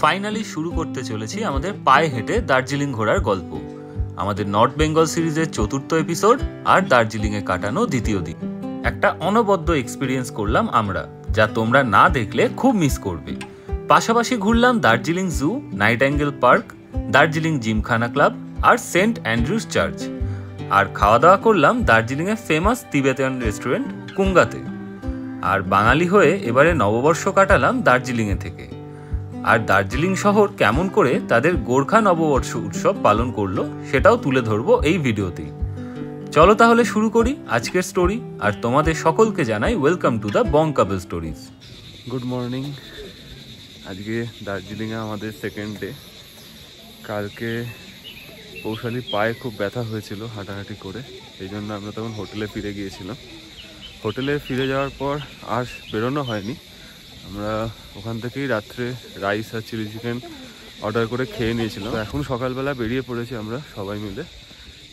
Finally শুরু করতে চলেছি আমাদের পায়ে হেঁটে দার্জিলিং ঘোরার গল্প। আমাদের নর্থ বেঙ্গল সিরিজের ৪র্থ এপিসোড আর দার্জিলিংয়ে কাটানো ২য় দিন। একটা অনবদ্য এক্সপিরিয়েন্স করলাম আমরা, যা তোমরা না দেখলে খুব মিস করবে। পাশাপাশি ঘুরলাম Darjeeling zoo, Nightingale park, Darjeeling Gymkhana club আর সেন্ট অ্যান্ড্রুজ চার্চ। আর খাওয়া দাওয়া করলাম দার্জিলিংয়ের ফেমাস তিবেতান রেস্টুরেন্ট কুঙ্গাতে। আর বাঙালি হয়ে এবারে নববর্ষ কাটালাম দার্জিলিংয়ে থেকে। আর দার্জিলিং শহর কেমন করে তাদের গোর্খা নববর্ষ উৎসব পালন করলো সেটাও তুলে ধরবো এই ভিডিওতেই। চলো তাহলে শুরু করি আজকের স্টোরি। আর তোমাদের সকলকে জানাই welcome to the Bong couple stories. Good morning. আজকে দার্জিলিংয়ে আমাদের সেকেন্ড ডে। কালকে পৌশালী পায়ে খুব ব্যথা হয়েছিল হাঁটাহাঁটি করে, এই জন্য আমরা তখন হোটেলে ফিরে গিয়েছিলাম। হোটেলে ফিরে যাওয়ার পর আর বেরোনো হয়নি। আমরা ওখান থেকেই রাত্রে রাইস আর চিলি চিকেন অর্ডার করে খেয়ে নিয়েছিলাম। এখন সকালবেলা বেরিয়ে পড়েছি আমরা সবাই মিলে।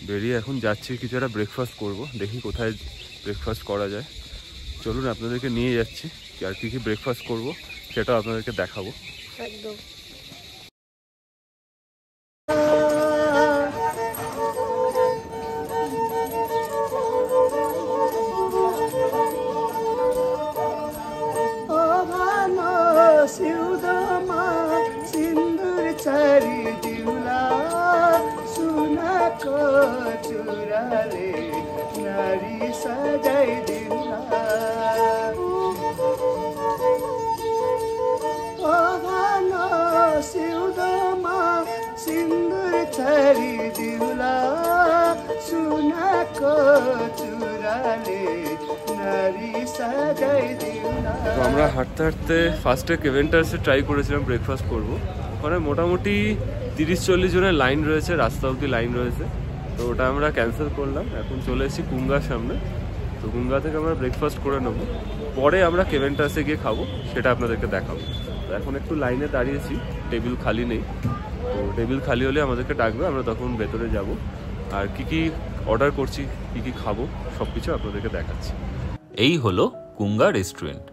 বেরিয়ে এখন যাচ্ছি কিছু একটা ব্রেকফাস্ট করব। দেখি কোথায় ব্রেকফাস্ট করা যায়। চলুন আপনাদেরকে নিয়ে যাচ্ছি, আর কী কী ব্রেকফাস্ট করব সেটাও আপনাদেরকে দেখাবো। একদম আমরা হাঁটতে হাঁটতে ফার্স্টে কেভেন্টার্সে ট্রাই করেছিলাম ব্রেকফাস্ট করব। ওখানে মোটামুটি ৩০-৪০ জনের লাইন রয়েছে, রাস্তা অবধি লাইন রয়েছে। তো ওটা আমরা ক্যান্সেল করলাম। এখন চলে এসেছি কুঙ্গার সামনে। তো কুঙ্গা থেকে আমরা ব্রেকফাস্ট করে নেব, পরে আমরা কেভেন্টার্সে গিয়ে খাবো, সেটা আপনাদেরকে দেখাবো। তো এখন একটু লাইনে দাঁড়িয়েছি, টেবিল খালি নেই। তো টেবিল খালি হলে আমাদেরকে ডাকবে, আমরা তখন ভেতরে যাব। আর কি কি অর্ডার করছি, কি কি খাবো, সব কিছু আপনাদেরকে দেখাচ্ছি। এই হলো কুঙ্গা রেস্টুরেন্ট,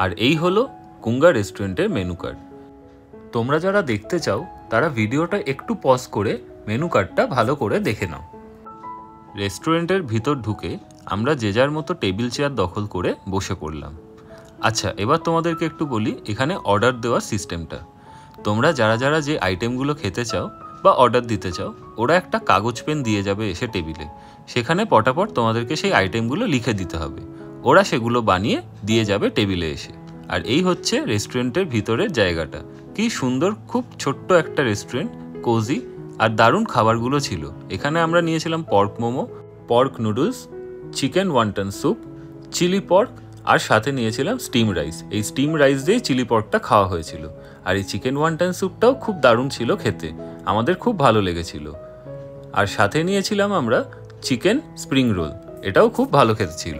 আর এই হলো কুঙ্গা রেস্টুরেন্টের মেনু কার্ড। তোমরা যারা দেখতে চাও তারা ভিডিওটা একটু পজ করে মেনু কার্ডটা ভালো করে দেখে নাও। রেস্টুরেন্টের ভিতর ঢুকে আমরা যে যার মতো টেবিল চেয়ার দখল করে বসে পড়লাম। আচ্ছা, এবার তোমাদেরকে একটু বলি এখানে অর্ডার দেওয়ার সিস্টেমটা। তোমরা যারা যারা যে আইটেমগুলো খেতে চাও বা অর্ডার দিতে চাও, ওরা একটা কাগজ পেন দিয়ে যাবে এসে টেবিলে। সেখানে পটাপট তোমাদেরকে সেই আইটেমগুলো লিখে দিতে হবে, ওরা সেগুলো বানিয়ে দিয়ে যাবে টেবিলে এসে। আর এই হচ্ছে রেস্টুরেন্টের ভিতরের জায়গাটা। কি সুন্দর, খুব ছোট্ট একটা রেস্টুরেন্ট, কোজি, আর দারুণ খাবারগুলো ছিল। এখানে আমরা নিয়েছিলাম pork momo, pork noodles, chicken wonton soup, chilli pork, আর সাথে নিয়েছিলাম স্টিম রাইস। এই স্টিম রাইস দিয়ে চিলি পর্কটা খাওয়া হয়েছিল। আর এই চিকেন ওয়ান্টন স্যুপটাও খুব দারুণ ছিল খেতে, আমাদের খুব ভালো লেগেছিল। আর সাথে নিয়েছিলাম আমরা চিকেন স্প্রিং রোল, এটাও খুব ভালো খেতে ছিল।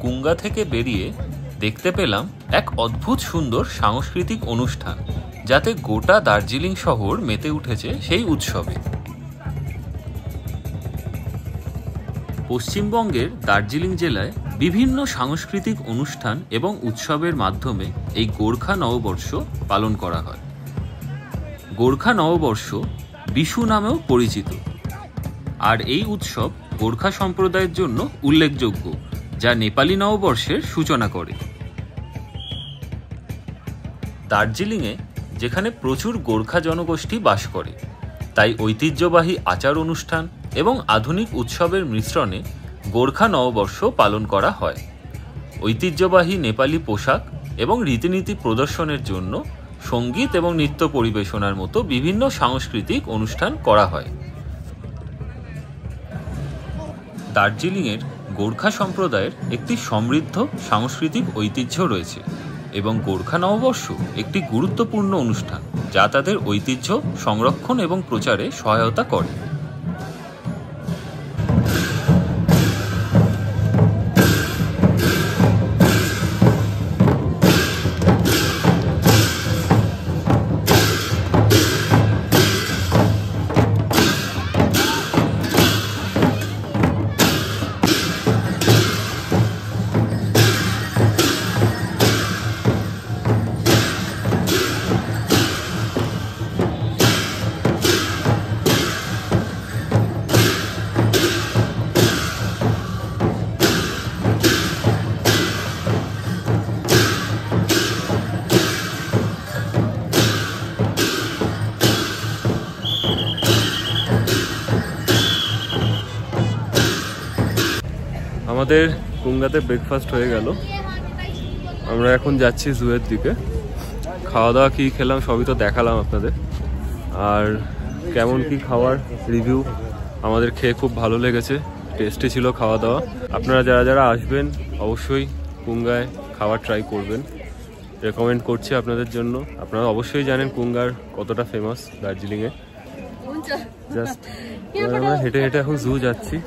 কুঙ্গা থেকে বেরিয়ে দেখতে পেলাম এক অদ্ভুত সুন্দর সাংস্কৃতিক অনুষ্ঠান, যাতে গোটা দার্জিলিং শহর মেতে উঠেছে সেই উৎসবে। পশ্চিমবঙ্গের দার্জিলিং জেলায় বিভিন্ন সাংস্কৃতিক অনুষ্ঠান এবং উৎসবের মাধ্যমে এই গোর্খা নববর্ষ পালন করা হয়। গোর্খা নববর্ষ বিশু নামেও পরিচিত। আর এই উৎসব গোর্খা সম্প্রদায়ের জন্য উল্লেখযোগ্য, যা নেপালি নববর্ষের সূচনা করে। দার্জিলিংয়ে যেখানে প্রচুর গোর্খা জনগোষ্ঠী বাস করে, তাই ঐতিহ্যবাহী আচার অনুষ্ঠান এবং আধুনিক উৎসবের মিশ্রণে গোর্খা নববর্ষ পালন করা হয়। ঐতিহ্যবাহী নেপালি পোশাক এবং রীতিনীতি প্রদর্শনের জন্য সঙ্গীত এবং নৃত্য পরিবেশনার মতো বিভিন্ন সাংস্কৃতিক অনুষ্ঠান করা হয়। দার্জিলিংয়ের গোর্খা সম্প্রদায়ের একটি সমৃদ্ধ সাংস্কৃতিক ঐতিহ্য রয়েছে, এবং গোর্খা নববর্ষ একটি গুরুত্বপূর্ণ অনুষ্ঠান যা তাদের ঐতিহ্য সংরক্ষণ এবং প্রচারে সহায়তা করে। আমাদের কুঙ্গাতে ব্রেকফাস্ট হয়ে গেল। আমরা এখন যাচ্ছি জুয়ের দিকে। খাওয়া দাওয়া কী খেলাম সবই তো দেখালাম আপনাদের, আর কেমন কি খাওয়ার রিভিউ, আমাদের খেয়ে খুব ভালো লেগেছে, টেস্টি ছিল খাওয়া দাওয়া। আপনারা যারা যারা আসবেন অবশ্যই কুঙ্গায় খাবার ট্রাই করবেন, রেকমেন্ড করছি আপনাদের জন্য। আপনারা অবশ্যই জানেন কুঙ্গার কতটা ফেমাস দার্জিলিংয়ে। জাস্ট আমরা হেঁটে হেঁটে এখন জু যাচ্ছি।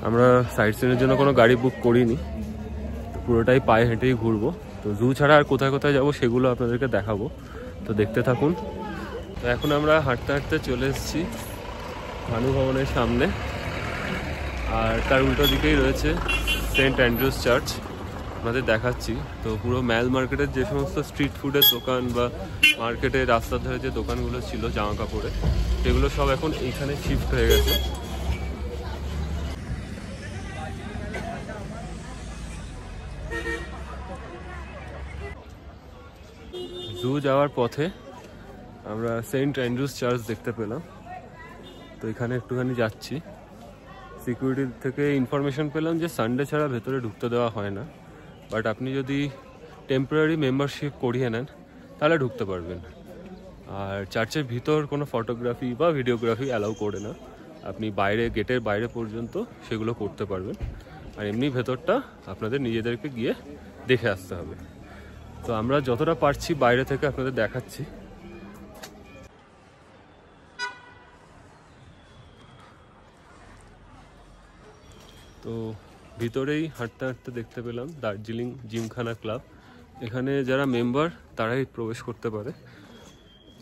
আমরা সাইট সিনের জন্য কোনো গাড়ি বুক করিনি, পুরোটাই পায়ে হেঁটেই ঘুরবো। তো জু ছাড়া আর কোথায় কোথায় যাবো সেগুলো আপনাদেরকে দেখাবো, তো দেখতে থাকুন। তো এখন আমরা হাঁটতে হাঁটতে চলে এসেছি ভানু ভবনের সামনে, আর তার উল্টো দিকেই রয়েছে সেন্ট অ্যান্ড্রুজ চার্চ। আপনাদের দেখাচ্ছি। তো পুরো ম্যাল মার্কেটের যে সমস্ত স্ট্রিট ফুডের দোকান বা মার্কেটে রাস্তার ধারে যে দোকানগুলো ছিল জামা কাপড়ের, সেগুলো সব এখন এইখানে শিফট হয়ে গেছে। জু যাওয়ার পথে আমরা সেন্ট অ্যান্ড্রুজ চার্চ দেখতে পেলাম, তো এখানে একটুখানি যাচ্ছি। সিকিউরিটি থেকে ইনফরমেশন পেলাম যে সানডে ছাড়া ভেতরে ঢুকতে দেওয়া হয় না, বাট আপনি যদি টেম্পোরারি মেম্বারশিপ করিয়ে নেন তাহলে ঢুকতে পারবেন। আর চার্চের ভিতর কোনো ফটোগ্রাফি বা ভিডিওগ্রাফি অ্যালাউ করে না, আপনি বাইরে গেটের বাইরে পর্যন্ত সেগুলো করতে পারবেন। আর এমনি ভেতরটা আপনাদের নিজেদেরকে গিয়ে দেখে আসতে হবে। তো আমরা যতটা পারছি বাইরে থেকে আপনাদের দেখাচ্ছি। তো ভিতরেই হাঁটতে হাঁটতে দেখতে পেলাম দার্জিলিং জিমখানা ক্লাব। এখানে যারা মেম্বার তারাই প্রবেশ করতে পারে,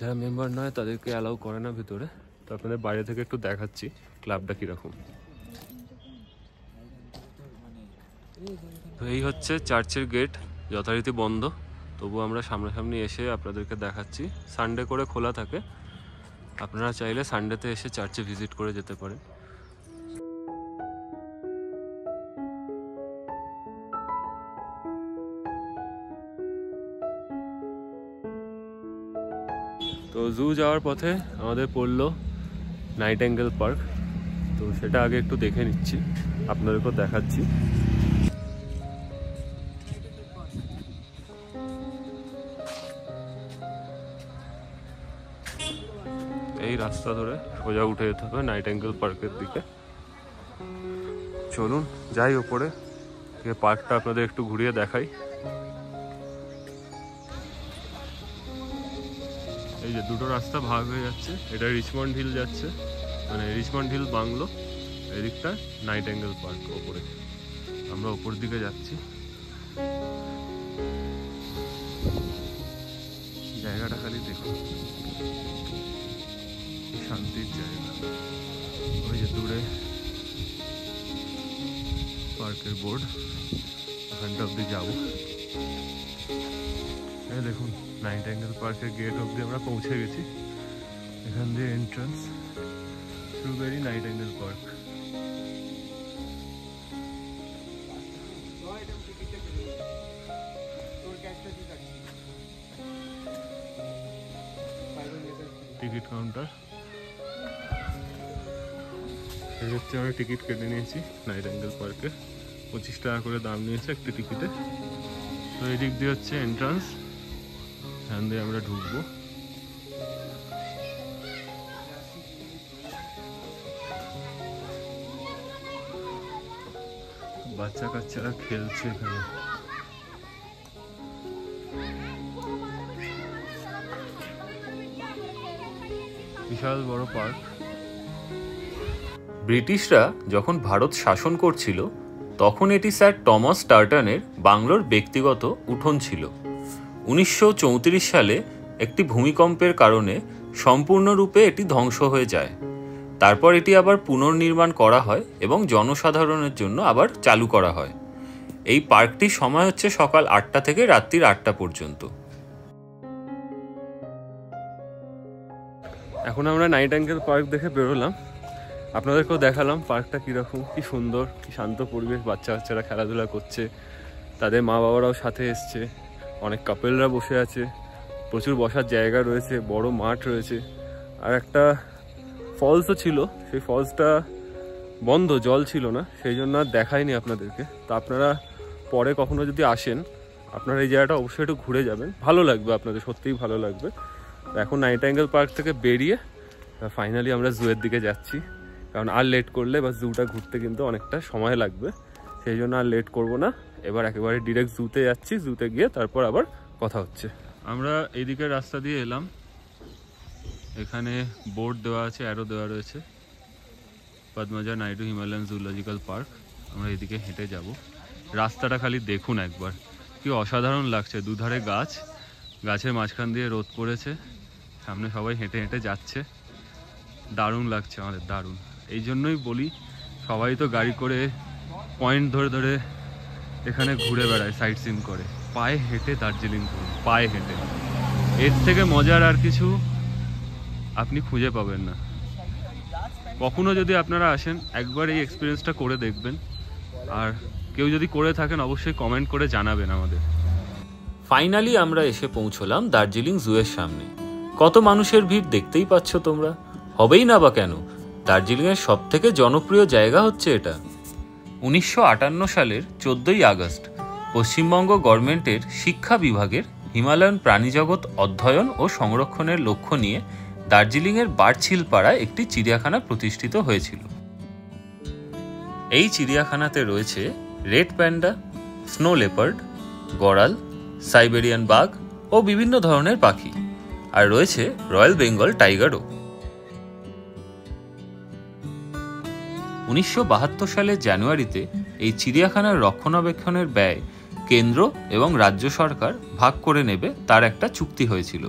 যারা মেম্বার নয় তাদেরকে অ্যালাউ করে না ভিতরে। তো আপনাদের বাইরে থেকে একটু দেখাচ্ছি ক্লাবটা কীরকম। তো এই হচ্ছে চার্চের গেট, যথারীতি বন্ধ, তবু আমরা সামনাসামনি এসে আপনাদেরকে দেখাচ্ছি। সানডে করে খোলা থাকে, আপনারা চাইলে সানডেতে এসে চার্চে ভিজিট করে যেতে পারেন। তো জু যাওয়ার পথে আমাদের পড়লো নাইটেঙ্গেল পার্ক, তো সেটা আগে একটু দেখে নিচ্ছি, আপনাদেরকেও দেখাচ্ছি। এই রাস্তা ধরে সোজা উঠে যেতে হবে নাইটেঙ্গেল পার্কের দিকে। চলুন যাই ওপরে, পার্কটা আপনাদের একটু ঘুরিয়ে দেখাই। এই যে দুটো রাস্তা ভাগ হয়ে যাচ্ছে, এটা রিচমন্ড হিল যাচ্ছে, মানে রিচমন্ড হিল বাংলো, এদিকটা নাইটেঙ্গেল পার্ক ওপরে। আমরা ওপর দিকে যাচ্ছি। জায়গাটা খালি দেখুন, শান্তির জায়গা। ওই যে দূরে পার্কের বোর্ড, ওখানটা অব্দি যাবো। এই দেখুন নাইটেঙ্গেল পার্কের গেট অব্দি আমরা পৌঁছে গেছি। এখান দিয়ে entrance strawberry Nightingale park. Ticket counter, এই হচ্ছে আমরা টিকিট কেটে নিয়েছি নাইটেঙ্গেল পার্কে। 25 টাকা করে দাম নিয়েছে একটি টিকিটে। তো এই দিক দিয়ে হচ্ছে এন্ট্রান্স, এখান দিয়ে আমরা ঢুকবো। বাচ্চা কাচ্চারা খেলছে এখানে। বিশাল বড় পার্ক। ব্রিটিশরা যখন ভারত শাসন করছিল তখন এটি স্যার টমাস টার্টনের বাংলোর ব্যক্তিগত উঠোন ছিল। 1934 সালে একটি ভূমিকম্পের কারণে সম্পূর্ণরূপে এটি ধ্বংস হয়ে যায়। তারপর এটি আবার পুনর্নির্মাণ করা হয় এবং জনসাধারণের জন্য আবার চালু করা হয়। এই পার্কটির সময় হচ্ছে সকাল 8টা থেকে রাত্রির 8টা পর্যন্ত। এখন আমরা নাইটেঙ্গেল পার্ক দেখে বেরোলাম, আপনাদেরকেও দেখালাম পার্কটা কীরকম, কি সুন্দর, কি শান্ত পরিবেশ। বাচ্চা বাচ্চারা খেলাধুলা করছে, তাদের মা বাবারাও সাথে এসছে, অনেক কাপেলরা বসে আছে, প্রচুর বসার জায়গা রয়েছে, বড় মাঠ রয়েছে। আর একটা ফলসও ছিল, সেই ফলসটা বন্ধ, জল ছিল না, সেই জন্য আর দেখাইনি আপনাদেরকে। তো আপনারা পরে কখনো যদি আসেন, আপনারা এই জায়গাটা অবশ্যই একটু ঘুরে যাবেন, ভালো লাগবে আপনাদের, সত্যিই ভালো লাগবে। এখন নাইটিঙ্গেল পার্ক থেকে বেরিয়ে ফাইনালি আমরা জুয়ের দিকে যাচ্ছি, কারণ আর লেট করলে বা জুটা ঘুরতে কিন্তু অনেকটা সময় লাগবে, সেই জন্য আর লেট করব না। এবার একেবারে ডিরেক্ট জুতে যাচ্ছি, জুতে গিয়ে তারপর আবার কথা হচ্ছে। আমরা এইদিকে রাস্তা দিয়ে এলাম, এখানে বোর্ড দেওয়া আছে, অ্যারো দেওয়া রয়েছে, Padmaja Naidu Himalayan zoological park. আমরা এদিকে হেঁটে যাব। রাস্তাটা খালি দেখুন একবার, কি অসাধারণ লাগছে, দুধারে গাছ, গাছের মাঝখান দিয়ে রোদ পড়েছে, সামনে সবাই হেঁটে হেঁটে যাচ্ছে, দারুণ লাগছে আমাদের, দারুণ। এই জন্যই বলি, সবাই তো গাড়ি করে পয়েন্ট ধরে ধরে এখানে ঘুরে বেড়ায়, সাইট সিন করে, পায়ে হেঁটে দার্জিলিং ঘুরে, পায়ে হেঁটে। এর থেকে মজার আর কিছু আপনি খুঁজে পাবেন না। কখনো যদি আপনারা আসেন, একবার এই এক্সপিরিয়েন্সটা করে দেখবেন, আর কেউ যদি করে থাকেন অবশ্যই কমেন্ট করে জানাবেন আমাদের। ফাইনালি আমরা এসে পৌঁছলাম দার্জিলিং জুয়ের সামনে। কত মানুষের ভিড় দেখতেই পাচ্ছ তোমরা, হবেই না বা কেন, দার্জিলিংয়ের সব থেকে জনপ্রিয় জায়গা হচ্ছে এটা। 1958 সালের 14ই আগস্ট পশ্চিমবঙ্গ গভর্নমেন্টের শিক্ষা বিভাগের হিমালয়ান প্রাণীজগৎ অধ্যয়ন ও সংরক্ষণের লক্ষ্য নিয়ে দার্জিলিংয়ের বারছিলপাড়ায় একটি চিড়িয়াখানা প্রতিষ্ঠিত হয়েছিল। এই চিড়িয়াখানাতে রয়েছে রেড প্যান্ডা, স্নো লেপার্ড, গড়াল, সাইবেরিয়ান বাঘ ও বিভিন্ন ধরনের পাখি, আর রয়েছে রয়্যাল বেঙ্গল টাইগারও। 1972 সালের জানুয়ারিতে এই চিড়িয়াখানার রক্ষণাবেক্ষণের ব্যয় কেন্দ্র এবং রাজ্য সরকার ভাগ করে নেবে, তার একটা চুক্তি হয়েছিল।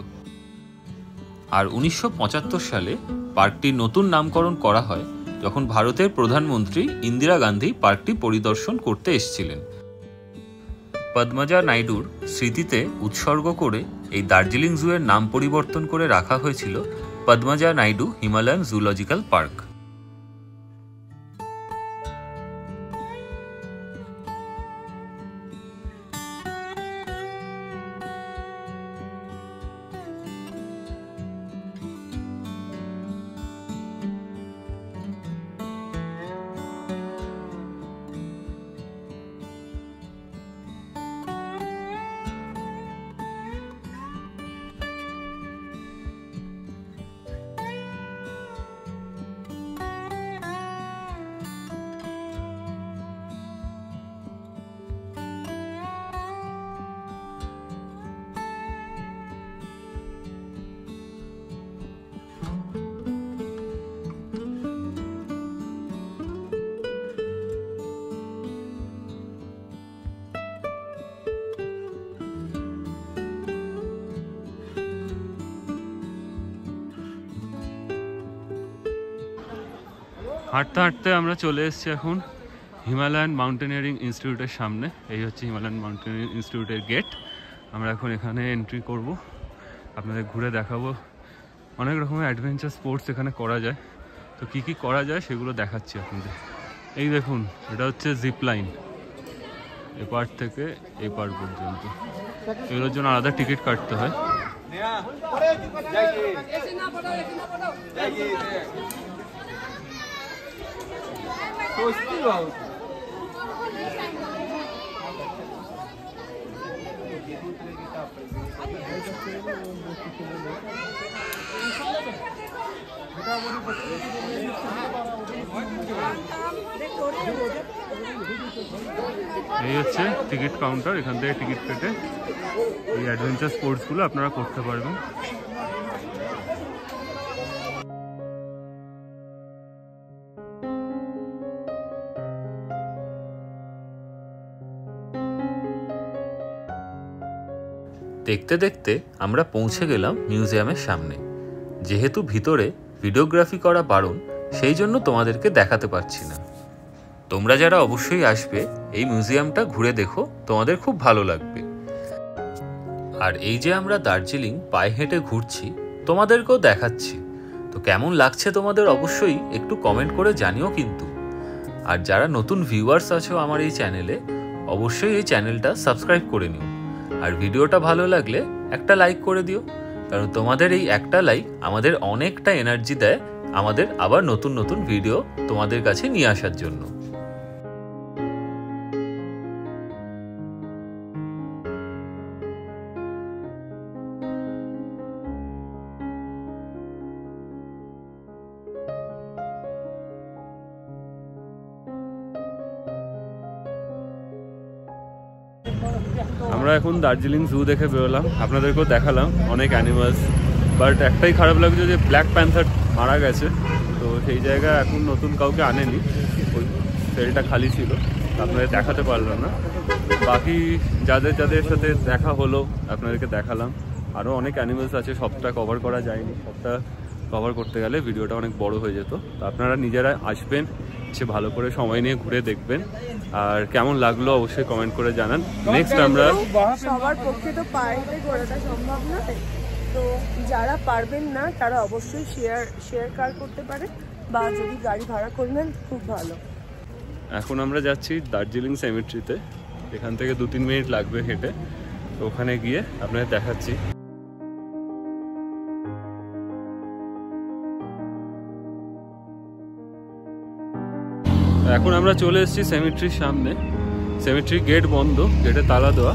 আর 1975 সালে পার্কটির নতুন নামকরণ করা হয়, যখন ভারতের প্রধানমন্ত্রী ইন্দিরা গান্ধী পার্কটি পরিদর্শন করতে এসেছিলেন। পদ্মজা নাইডুর স্মৃতিতে উৎসর্গ করে এই দার্জিলিং জুয়ের নাম পরিবর্তন করে রাখা হয়েছিল Padmaja Naidu Himalayan zoological park. হাঁটতে হাঁটতে আমরা চলে এসেছি এখন হিমালয়ান মাউন্টেনিয়ারিং ইনস্টিটিউটের সামনে। এই হচ্ছে হিমালয়ান মাউন্টেনিয়ারিং ইনস্টিটিউটের গেট। আমরা এখন এখানে এন্ট্রি করব, আপনাদের ঘুরে দেখাবো। অনেক রকমের অ্যাডভেঞ্চার স্পোর্টস এখানে করা যায়, তো কি কি করা যায় সেগুলো দেখাচ্ছি আপনাদের। এই দেখুন, এটা হচ্ছে জিপ লাইন, এ পার্ট থেকে এই পার্ট পর্যন্ত। এগুলোর জন্য আলাদা টিকিট কাটতে হয়। এই হচ্ছে টিকিট কাউন্টার, এখান থেকে টিকিট কেটে এই অ্যাডভেঞ্চার স্পোর্টসগুলো আপনারা করতে পারবেন। দেখতে দেখতে আমরা পৌঁছে গেলাম মিউজিয়ামের সামনে। যেহেতু ভিতরে ভিডিওগ্রাফি করা বারণ, সেই জন্য তোমাদেরকে দেখাতে পারছি না। তোমরা যারা অবশ্যই আসবে, এই মিউজিয়ামটা ঘুরে দেখো, তোমাদের খুব ভালো লাগবে। আর এই যে আমরা দার্জিলিং পায়ে হেঁটে ঘুরছি, তোমাদেরকেও দেখাচ্ছি, তো কেমন লাগছে তোমাদের অবশ্যই একটু কমেন্ট করে জানিও কিন্তু। আর যারা নতুন ভিউয়ার্স আছো আমার এই চ্যানেলে, অবশ্যই এই চ্যানেলটা সাবস্ক্রাইব করে নিও। আর ভিডিওটা ভালো লাগলে একটা লাইক করে দিও, কারণ তোমাদের এই একটা লাইক আমাদের অনেকটা এনার্জি দেয় আমাদের আবার নতুন নতুন ভিডিও তোমাদের কাছে নিয়ে আসার জন্য। আমরা এখন দার্জিলিং জু দেখে বেরোলাম, আপনাদেরকেও দেখালাম অনেক অ্যানিমালস, বাট একটাই খারাপ লাগছে যে ব্ল্যাক প্যান্থার মারা গেছে, তো সেই জায়গায় এখন নতুন কাউকে আনেনি, ওই সেলটা খালি ছিল, আপনাদের দেখাতে পারলাম না। বাকি যাদের যাদের সাথে দেখা হলো আপনাদেরকে দেখালাম। আরও অনেক অ্যানিমালস আছে, সবটা কভার করা যায়নি, সবটা কভার করতে গেলে ভিডিওটা অনেক বড় হয়ে যেত। তো আপনারা নিজেরা আসবেন, সে ভালো করে সময় নিয়ে ঘুরে দেখবেন, আর কেমন লাগলো অবশ্যই কমেন্ট করে জানান। নেক্সট আমরা সবার পক্ষে তো পায়ে হেঁটে ঘোরাটা সম্ভব নয়, তো যারা পারবেন না তারা অবশ্যই শেয়ার কার করতে পারে, বা যদি গাড়ি ভাড়া করে নেন খুব ভালো। এখন আমরা যাচ্ছি দার্জিলিং সেমেট্রিতে, এখান থেকে 2-3 মিনিট লাগবে হেঁটে, তো ওখানে গিয়ে আপনাদের দেখাচ্ছি। এখন আমরা চলে এসেছি সেমেট্রির সামনে, সেমেট্রির গেট বন্ধ, গেটে তালা দেওয়া।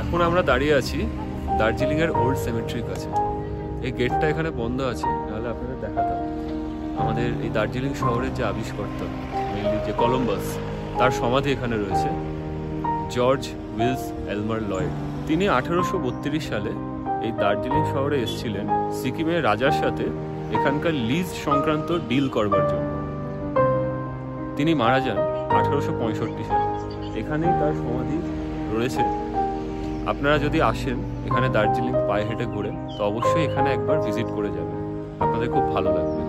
এখন আমরা দাঁড়িয়ে আছি দার্জিলিং এর ওল্ড সেমেট্রির কাছে। এই গেটটা এখানে বন্ধ আছে, নাহলে আপনাদের দেখাতাম। আমাদের এই দার্জিলিং শহরের যে আবিষ্কর্তা, মেনলি যে কলম্বাস, তার সমাধি এখানে রয়েছে, জর্জ উইলস এলমার লয়েড। তিনি 1832 সালে এই দার্জিলিং শহরে এসেছিলেন সিকিমের রাজার সাথে এখানকার লিজ সংক্রান্ত ডিল করবার জন্য। তিনি মারা যান 1865 সালে। এখানেই তার সমাধি রয়েছে। আপনারা যদি আসেন এখানে দার্জিলিং পায়ে হেঁটে ঘুরে, তো অবশ্যই এখানে একবার ভিজিট করে যাবেন, আপনাদের খুব ভালো লাগবে।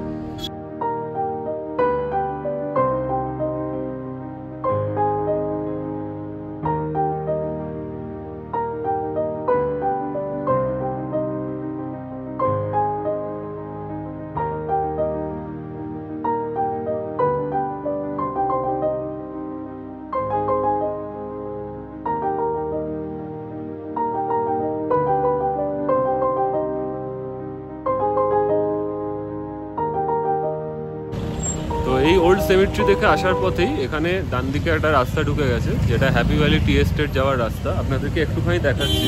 তো এই ওল্ড সেমেট্রি থেকে আসার পথেই এখানে ডান দিকে একটা রাস্তা ঢুকে গেছে, যেটা হ্যাপি ভ্যালি টি এস্টেট যাওয়ার রাস্তা। আপনাদেরকে একটুখানি দেখাচ্ছি,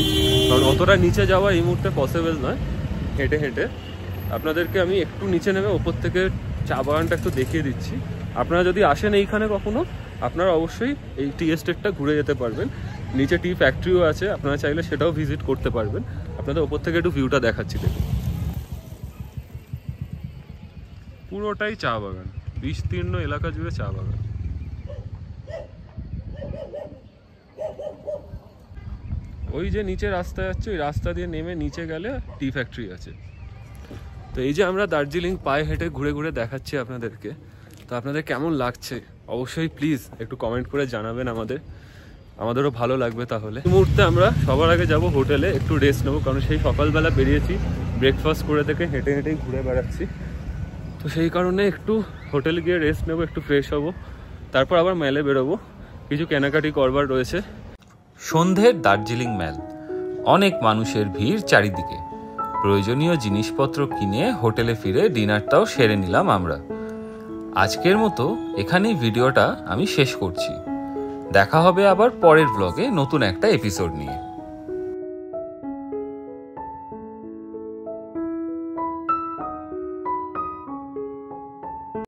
কারণ অতটা নিচে যাওয়া এই মুহূর্তে পসিবল নয় হেঁটে হেঁটে। আপনাদেরকে আমি একটু নিচে নেমে ওপর থেকে চা বাগানটা একটু দেখিয়ে দিচ্ছি। আপনারা যদি আসেন এইখানে কখনো, আপনারা অবশ্যই এই টি এস্টেটটা ঘুরে যেতে পারবেন। নিচে টি ফ্যাক্টরিও আছে, আপনারা চাইলে সেটাও ভিজিট করতে পারবেন। আপনাদের ওপর থেকে একটু ভিউটা দেখাচ্ছি, দেখুন পুরোটাই চা বাগান, বিস্তীর্ণ এলাকা জুড়ে চা বাগান। ওই যে নিচে রাস্তা যাচ্ছে, ওই রাস্তা দিয়ে নেমে নিচে গেলে টি ফ্যাক্টরি আছে। তো এই যে আমরা দার্জিলিং পায়ে হেঁটে ঘুরে ঘুরে দেখাচ্ছি আপনাদেরকে, তো আপনাদের কেমন লাগছে অবশ্যই প্লিজ একটু কমেন্ট করে জানাবেন, আমাদেরও ভালো লাগবে। তাহলে এই মুহূর্তে আমরা সবার আগে যাব হোটেলে, একটু রেস্ট নেবো, কারণ সেই সকালবেলা বেরিয়েছি, ব্রেকফাস্ট করে থেকে হেঁটে হেঁটেই ঘুরে বেড়াচ্ছি। তো সেই কারণে একটু হোটেলে গিয়ে রেস্ট নেবো, একটু ফ্রেশ হবো, তারপর আবার মেলে বেরোবো, কিছু কেনাকাটি করবার রয়েছে। সন্ধ্যের দার্জিলিং মেল, অনেক মানুষের ভিড় চারিদিকে। প্রয়োজনীয় জিনিসপত্র কিনে হোটেলে ফিরে ডিনারটাও সেরে নিলাম আমরা। আজকের মতো এখানেই ভিডিওটা আমি শেষ করছি। দেখা হবে আবার পরের ব্লগে নতুন একটা এপিসোড নিয়ে।